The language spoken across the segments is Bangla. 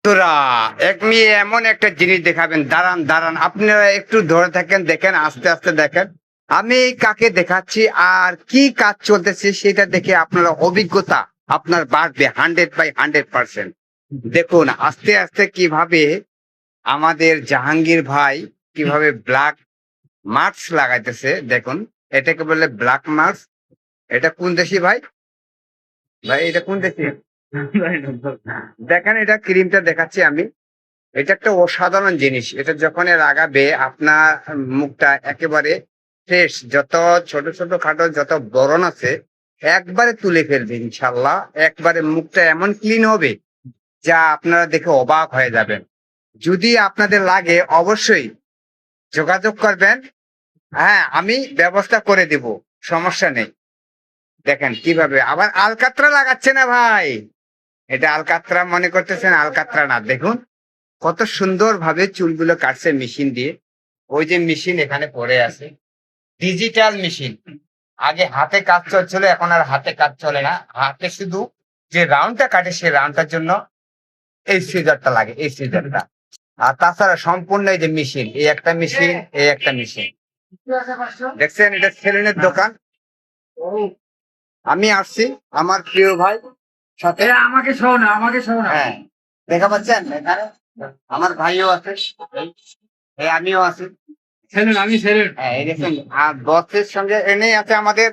তোরা এক মেয়ে এমন একটা জিনিস দেখাবেন, দাঁড়ান দাঁড়ান, আপনারা একটু ধরে থাকেন, দেখেন, আস্তে আস্তে দেখেন আমি কাকে দেখাচ্ছি আর কি কাজ চলতেছে, সেটা দেখে আপনারা অভিজ্ঞতা আপনার বাড়বে 100/100%। দেখুন আস্তে আস্তে কিভাবে আমাদের জাহাঙ্গীর ভাই কিভাবে ব্ল্যাক মার্কস লাগাইতেছে। দেখুন, এটাকে বলে ব্ল্যাক মার্কস। এটা কোন দেশি ভাই? ভাই এটা কোন দেশি? দেখেন, এটা ক্রিমটা দেখাচ্ছি আমি। এটা একটা অসাধারণ জিনিস। এটা যখন লাগাবে আপনার মুখটা একেবারে ফ্রেশ, যত ছোট ছোট খাটো যত বরণ আছে একবারে তুলে ফেলবে ইনশাল্লাহ। একবারে মুখটা এমন ক্লিন হবে যা আপনারা দেখে অবাক হয়ে যাবেন। যদি আপনাদের লাগে অবশ্যই যোগাযোগ করবেন। হ্যাঁ, আমি ব্যবস্থা করে দিব, সমস্যা নেই। দেখেন কিভাবে আবার আলকাতরা লাগাচ্ছে না ভাই। এটা আলকাতরা মনে করতেছেন, আলকাতরা না। দেখুন কত সুন্দর ভাবে চুলগুলো কাটছে মেশিন দিয়ে। ওই যে মেশিন এখানে পড়ে আছে, ডিজিটাল মেশিন। আগে হাতে কাজ চলছিল, এখন আর হাতে কাজ চলে না। হাতে শুধু যে রাউন্ডটা কাটে সেই রাউন্ডটার জন্য এই সিজারটা লাগে, এই সিজারটা। আর তাছাড়া সম্পূর্ণ এই যে মেশিন, এই একটা মেশিন, এই একটা মেশিন। দেখছেন, এটা সেলুনের দোকান। আমি আসছি আমার প্রিয় ভাই সাথে। আমাকে শোনো না, আমাকে শোনো না। হ্যাঁ, দেখা পাচ্ছেন এখানে আমার ভাইও আছে, আমিও আছি। সেলুন, আমি সেলুন। হ্যাঁ, এই দেখুন, আর বসের সঙ্গে এনে আছে আমাদের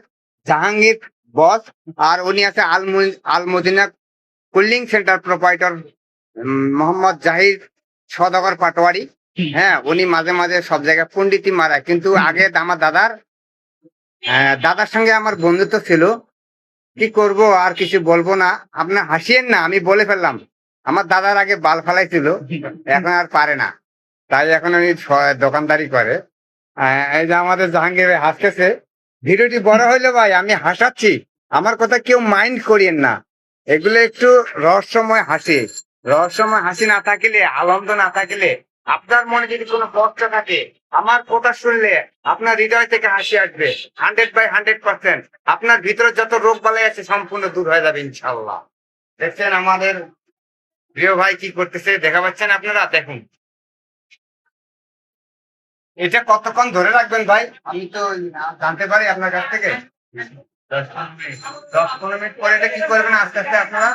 জাহাঙ্গীর বস। আর উনি আছে Al Madina cooling centre proprietor Mohammad Zahir Sadagar Patwari. হ্যাঁ, উনি মাঝে মাঝে সব জায়গায় পন্ডিতি মারায়, কিন্তু আগে আমার দাদার সঙ্গে আমার বন্ধুত্ব ছিল। কি করব, আর কিছু বলবো না। আপনার হাসিয়েন না, আমি বলে ফেললাম। আমার দাদার আগে বাল ফালাইছিল, এখন আর পারে না, তাই এখন উনি দোকানদারি করে। এই যে আমাদের জাহাঙ্গীর ভাই হাসতেছে। ভিডিওটি বড় হইলো ভাই, আমি হাসাচ্ছি, আমার কথা কেউ মাইন্ড করিয়েন না। এগুলো একটু রহস্যময় হাসি। রহস্যময় হাসি না থাকলে, আনন্দ না থাকলে, আপনার মনে যদি কোনো কষ্ট থাকে, আমার কথা শুনলে আপনার হৃদয় থেকে হাসি আসবে 100/100%। আপনার ভিতরে যত রোগ বালাই আছে সম্পূর্ণ দূর হয়ে যাবে ইনশাল্লাহ। দেখছেন আমাদের প্রিয় ভাই কি করতেছে, দেখা পাচ্ছেন আপনারা? দেখুন এটা কতক্ষণ ধরে রাখবেন ভাই, আমি তো জানতে পারি আপনার কাছ থেকে? 10-15 মিনিট পরে এটা কি করবেন আস্তে আস্তে আপনারা?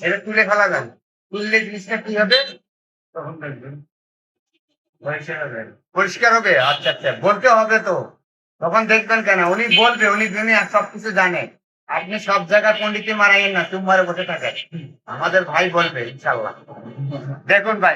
এটা তুলে ফেলাবেন। তুললে জিনিসটা কি হবে? তখন দেখবেন পরিষ্কার হবে। আচ্ছা আচ্ছা, বলতে হবে তো। তখন দেখবেন কেন, উনি বলবে, উনি দুনিয়া সবকিছু জানে। আপনি সব জায়গায় পন্ডিতি মারাইয়েন না, চুপ মারে বসে থাকেন। আমাদের ভাই বলবে ইনশাল্লাহ। দেখুন ভাই,